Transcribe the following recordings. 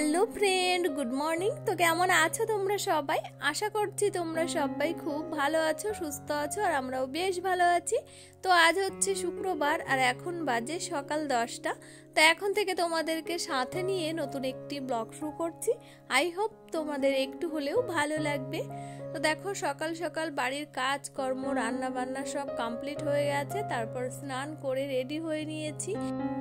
Hello friend, good morning. তো কেমন আছো তোমরা সবাই? আশা করছি তোমরা সবাই খুব ভালো আছো, সুস্থ আছো, আর আমরাও বেশ ভালো আছি। তো আজ হচ্ছে শুক্রবার আর এখন বাজে সকাল 10টা। তো এখন থেকে তোমাদেরকে সাথে নিয়ে নতুন একটি ব্লগ শুরু করছি। আই হোপ তোমাদের একটু হলেও ভালো লাগবে। তো দেখো, সকাল সকাল বাড়ির কাজ কর্ম, রান্না বান্না সব কমপ্লিট হয়ে গেছে। তারপর স্নান করে রেডি হয়ে নিয়েছি।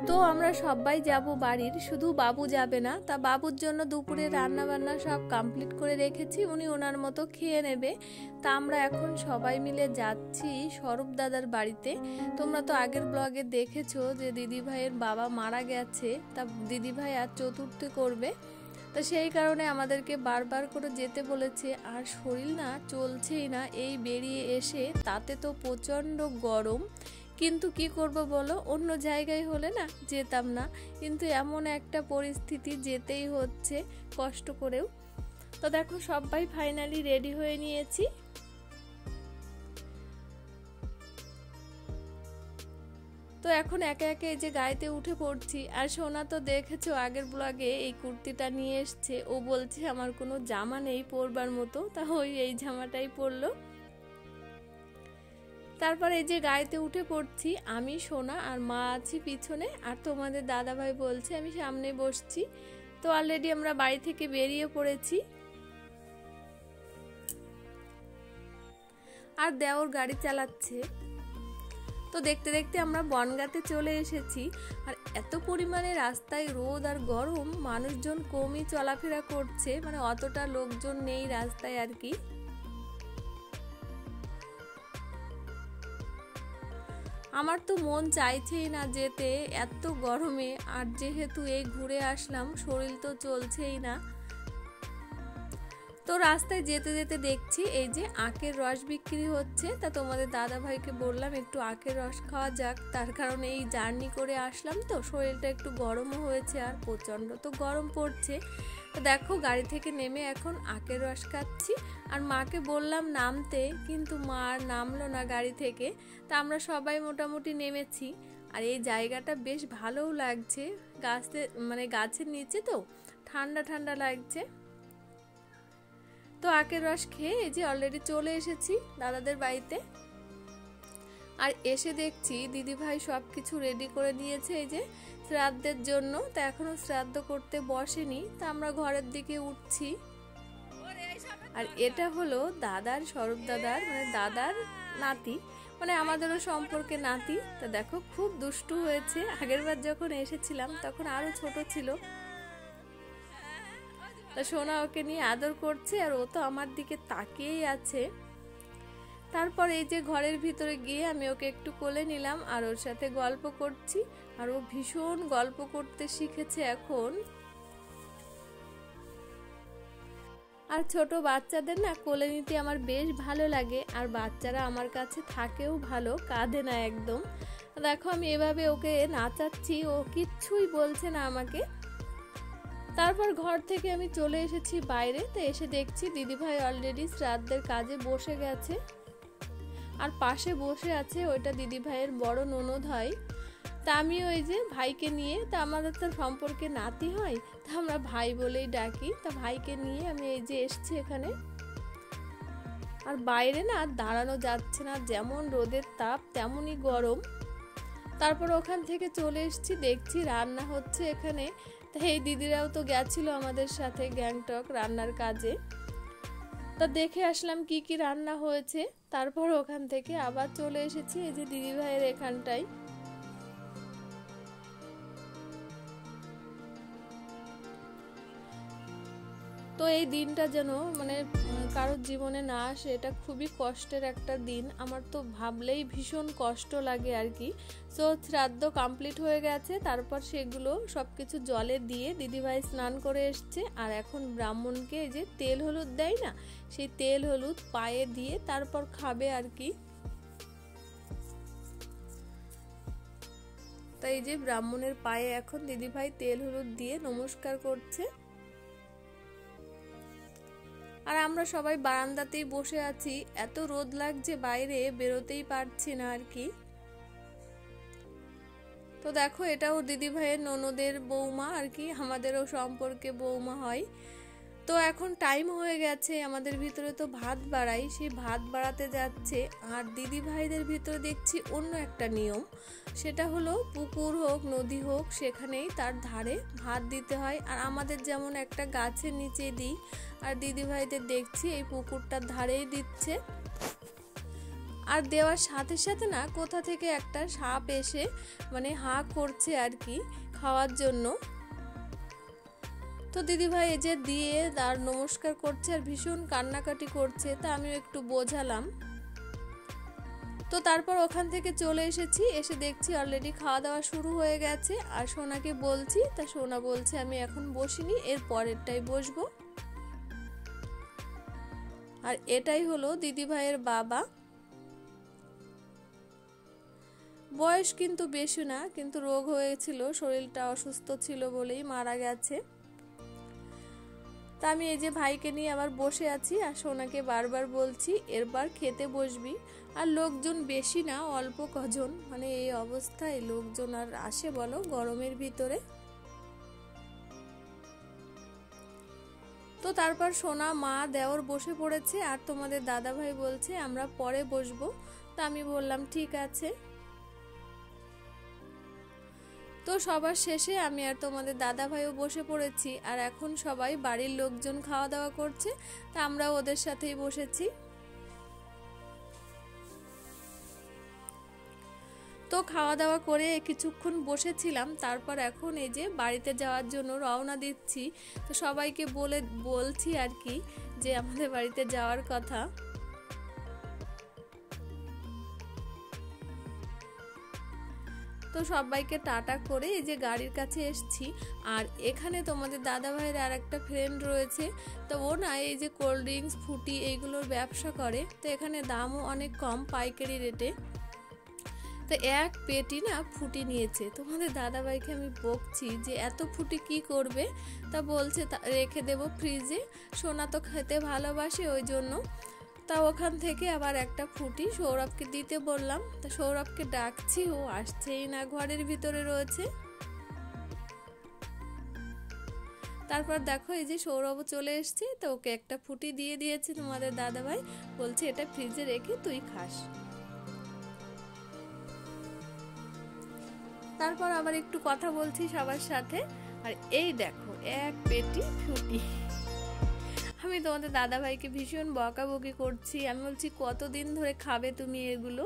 তো আমরা সবাই যাব বাড়ির, শুধু বাবু যাবে না। তা বাবুর জন্য দুপুরে রান্না বান্না সব কমপ্লিট করে রেখেছি, উনি ওনার মতো খেয়ে নেবে। তা আমরা এখন সবাই মিলে যাচ্ছি স্বরূপ দাদার বাড়িতে। তোমরা তো আগের ব্লগে দেখেছো যে দিদি ভাইয়ের বাবা মারা গেছে। তা দিদি ভাই আর চতুর্থী করবে, তো সেই কারণে আমাদেরকে বারবার করে যেতে বলেছে। আর শরীর না চলছেই না, এই বেরিয়ে এসে তাতে তো প্রচণ্ড গরম। কিন্তু কি করব বলো, অন্য জায়গায় হলে না যেতাম না, কিন্তু এমন একটা পরিস্থিতি যেতেই হচ্ছে কষ্ট করেও। তো দেখো, সবাই ফাইনালি রেডি হয়ে নিয়েছি। তো এখন একে একে এই যে গাড়িতে উঠে পড়ছি। আর সোনা তো দেখেছো আগের ব্লগে এই কুর্তিটা নিয়ে এসছে, ও বলছে আমার কোনো জামা নেই পরবার মতো, তা ওই এই জামাটাই পরলো। তারপর এই যে গাড়িতে উঠে পড়ছি, আমি, সোনা আর মা আছি পিছনে, আর তোমাদের দাদা ভাই বলছে আমি সামনে বসছি। তো অলরেডি আমরা বাড়ি থেকে বেরিয়ে পড়েছি। আর দেওর গাড়ি চালাচ্ছে। তো দেখতে দেখতে আমরা বনগাঁতে চলে এসেছি। আর এত পরিমাণে রাস্তায় রোদ আর গরম, মানুষজন কমই চলাফেরা করছে, মানে অতটা লোকজন নেই রাস্তায় আর কি। আমার তো মন চাইছেই না যেতে এত গরমে, আর যেহেতু এই ঘুরে আসলাম, শরীর তো চলছেই না। তো রাস্তায় যেতে যেতে দেখছি এই যে আখের রস বিক্রি হচ্ছে। তা তোমাদের দাদা ভাইকে বললাম একটু আখের রস খাওয়া যাক, তার কারণে এই জার্নি করে আসলাম, তো শরীরটা একটু গরমও হয়েছে আর প্রচণ্ড তো গরম পড়ছে। তো দেখো, গাড়ি থেকে নেমে এখন আখের রস খাচ্ছি। আর মাকে বললাম নামতে, কিন্তু মা আর নামলো না গাড়ি থেকে। তা আমরা সবাই মোটামুটি নেমেছি। আর এই জায়গাটা বেশ ভালোও লাগছে, গাছের নিচে তো ঠান্ডা ঠান্ডা লাগছে। তো আখের রস খেয়ে এই যে অলরেডি চলে এসেছি দাদাদের বাড়িতে। আর এসে দেখছি দিদি ভাই সব কিছু রেডি করে নিয়েছে এই যে শ্রাদ্ধের জন্য। তা এখনো শ্রাদ্ধ করতে বসেনি, তা আমরা ঘরের দিকে উঠছি। আর এটা হলো দাদার, স্বরূপ দাদার, মানে দাদার নাতি, মানে আমাদেরও সম্পর্কে নাতি। তা দেখো, খুব দুষ্টু হয়েছে। আগের বার যখন এসেছিলাম তখন আরো ছোট ছিল। তা সোনা ওকে নিয়ে আদর করছে, আর ও তো আমার দিকে তাকিয়েই আছে। তারপর এই যে ঘরের ভিতরে গিয়ে আমি ওকে একটু কোলে নিলাম, আর ওর সাথে গল্প করছি। আর ও ভীষণ গল্প করতে শিখেছে এখন। আর ছোট বাচ্চাদের না কোলে নিতে আমার বেশ ভালো লাগে, আর বাচ্চারা আমার কাছে থাকেও ভালো, কাঁদে না একদম। দেখো, আমি এভাবে ওকে নাচাচ্ছি, ও কিচ্ছুই বলছে না আমাকে। তারপর ঘর থেকে আমি চলে এসেছি বাইরে। তো এসে দেখছি দিদিভাই অলরেডি শ্রাদ্ধের কাজে বসে গেছে। আর পাশে বসে আছে ওইটা দিদিভাইয়ের বড় ননদ হয়। তা আমি ওই যে ভাইকে নিয়ে, তা আমাদের তো সম্পর্কে নাতি হয়, তা আমরা ভাই বলেই ডাকি। তা ভাইকে নিয়ে আমি এই যে এসছি এখানে। আর বাইরে না দাঁড়ানো যাচ্ছে না, যেমন রোদের তাপ তেমনই গরম। তারপর ওখান থেকে চলে এসেছি, দেখছি রান্না হচ্ছে এখানে। তা এই দিদিরাও তো গেছিল আমাদের সাথে গ্যাংটক রান্নার কাজে। তা দেখে আসলাম কি কি রান্না হয়েছে। তারপর ওখান থেকে আবার চলে এসেছি এই যে দিদি ভাইয়ের এখানটায়। তো এই দিনটা যেন কারোর জীবনে না আসে, এটা খুবই কষ্টের একটা দিন। আমার তো ভাবলেই ভীষণ কষ্ট লাগে আর কি। তো শ্রাদ্ধ কমপ্লিট হয়ে গেছে, তারপর সেগুলো সবকিছু জলে দিয়ে দিদিভাই স্নান করে এসছে। আর এখন ব্রাহ্মণকে এই যে তেল হলুদ দেয় না, সেই তেল হলুদ পায়ে দিয়ে তারপর খাবে আর কি। তাই এই যে ব্রাহ্মণের পায়ে এখন দিদিভাই তেল হলুদ দিয়ে নমস্কার করছে। আর আমরা সবাই বারান্দাতেই বসে আছি, এত রোদ লাগছে বাইরে, বেরোতেই পারছি না আর কি। তো দেখো এটাও দিদি ভাইয়ের ননদের বৌমা আর কি, আমাদেরও সম্পর্কে বৌমা হয়। তো এখন টাইম হয়ে গেছে, আমাদের ভিতরে তো ভাত বাড়াই, সেই ভাত বাড়াতে যাচ্ছে। আর দিদি ভাইদের ভিতরে দেখছি অন্য একটা নিয়ম, সেটা হলো পুকুর হোক নদী হোক সেখানেই তার ধারে ভাত দিতে হয়। আর আমাদের যেমন একটা গাছের নিচে দিই, আর দিদি ভাইদের দেখছি এই পুকুরটার ধারেই দিচ্ছে। আর দেওয়ার সাথে সাথে না কোথা থেকে একটা সাপ এসে মানে হাঁ করছে আর কি খাওয়ার জন্য। তো দিদিভাই এই যে দিয়ে তার নমস্কার করছে আর ভীষণ কান্নাকাটি করছে, তা আমিও একটু বোঝালাম। তো তারপর ওখান থেকে চলে এসেছি, এসে দেখছি অলরেডি খাওয়া দাওয়া শুরু হয়ে গেছে। আর সোনাকে বলছি, তা সোনা বলছে আমি এখন বসিনি, এর পরেরটাই বসবো। আর এটাই হলো দিদিভাইয়ের বাবা। বয়স কিন্তু বেশি না, কিন্তু রোগ হয়েছিল, শরীরটা অসুস্থ ছিল বলেই মারা গেছে। তা আমি এই যে ভাইকে নিয়ে আবার বসে আছি আর সোনাকে বারবার বলছি এরবার খেতে বসবি। আর লোকজন বেশি না, অল্প কজন, মানে এই অবস্থায় লোকজন আর আসে বলো গরমের ভিতরে। তো তারপর সোনা মা দেওর বসে পড়েছে আর তোমাদের দাদা ভাই বলছে আমরা পরে বসবো। তা আমি বললাম ঠিক আছে। তো সবার শেষে আমি আর তোমাদের দাদা ভাইও বসে পড়েছি। আর এখন সবাই বাড়ির লোকজন খাওয়া দাওয়া করছে, তা আমরা ওদের সাথেই বসেছি। তো খাওয়া দাওয়া করে কিছুক্ষণ বসেছিলাম, তারপর এখন এই যে বাড়িতে যাওয়ার জন্য রওনা দিচ্ছি। তো সবাইকে বলছি আর কি যে আমাদের বাড়িতে যাওয়ার কথা। তো সবাইকে টাটা করে এই যে গাড়ির কাছে এসছি। আর এখানে তোমাদের দাদা ভাইয়ের আর একটা ফ্রেন্ড রয়েছে, তো ও না এই যে কোল্ড ড্রিঙ্কস ফুটি এইগুলোর ব্যবসা করে। তো এখানে দামও অনেক কম, পাইকারি রেটে। তো এক পেটি না ফুটি নিয়েছে। তোমাদের দাদা ভাইকে আমি বকছি যে এত ফুটি কি করবে, তা বলছে রেখে দেবো ফ্রিজে, সোনা তো খেতে ভালোবাসে ওই জন্য। তা ওখান থেকে আবার একটা ফুটি সৌরভকে দিতে বললাম। তা সৌরভকে ডাকছি, ও আসছেই না, ঘরের ভিতরে রয়েছে। তারপর দেখো এই যে সৌরভ চলে এসছে, তো ওকে একটা ফুটি দিয়ে দিয়েছে তোমাদের দাদা ভাই, বলছে এটা ফ্রিজে রেখে তুই খাস। তারপর আবার একটু কথা বলছি সবার সাথে। আর এই দেখো এক পেটি ফুটি। আমি তোমাদের দাদা ভাইকে ভীষণ বকাবকি করছি, আমি বলছি কতদিন ধরে খাবে তুমি এগুলো।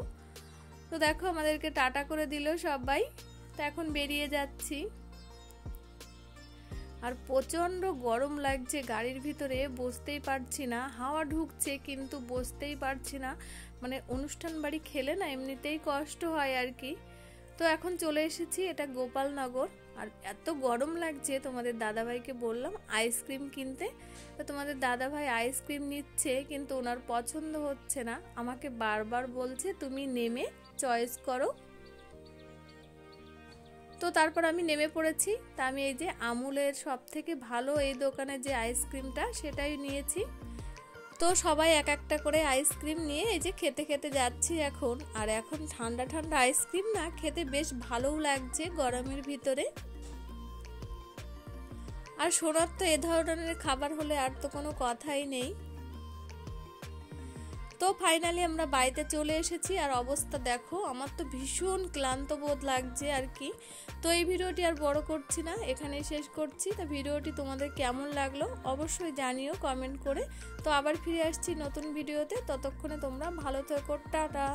তো দেখো আমাদেরকে টাটা করে দিল সবাই। তো এখন বেরিয়ে যাচ্ছি। আর প্রচন্ড গরম লাগছে গাড়ির ভিতরে, বসতেই পারছি না, হাওয়া ঢুকছে কিন্তু বসতেই পারছি না। মানে অনুষ্ঠান বাড়ি খেলে না এমনিতেই কষ্ট হয় আর কি। তো এখন চলে এসেছি, এটা গোপালনগর। আর এত গরম লাগছে, তোমাদের দাদাভাইকে বললাম আইসক্রিম কিনতে। তো তোমাদের দাদাভাই আইসক্রিম নিচ্ছে, কিন্তু ওনার পছন্দ হচ্ছে না, আমাকে বারবার বলছে তুমি নেমে চয়েস করো। তো তারপর আমি নেমে পড়েছি। তা আমি এই যে আমুলের সব থেকে ভালো এই দোকানে যে আইসক্রিমটা সেটাই নিয়েছি। তো সবাই এক একটা করে আইসক্রিম নিয়ে এই যে খেতে খেতে যাচ্ছি এখন। আর এখন ঠান্ডা ঠান্ডা আইসক্রিম না খেতে বেশ ভালোও লাগছে গরমের ভিতরে। আর সোনার তো এ ধরনের খাবার হলে আর তো কোনো কথাই নেই। তো ফাইনালি আমরা বাড়িতে চলে এসেছি। আর অবস্থা দেখো, আমার তো ভীষণ ক্লান্ত বোধ লাগছে আর কি। তো এই ভিডিওটি আর বড় করছি না, এখানেই শেষ করছি। তো ভিডিওটি তোমাদের কেমন লাগলো অবশ্যই জানিও কমেন্ট করে। তো আবার ফিরে আসছি নতুন ভিডিওতে, ততক্ষণে তোমরা ভালো থেকো, টাটা।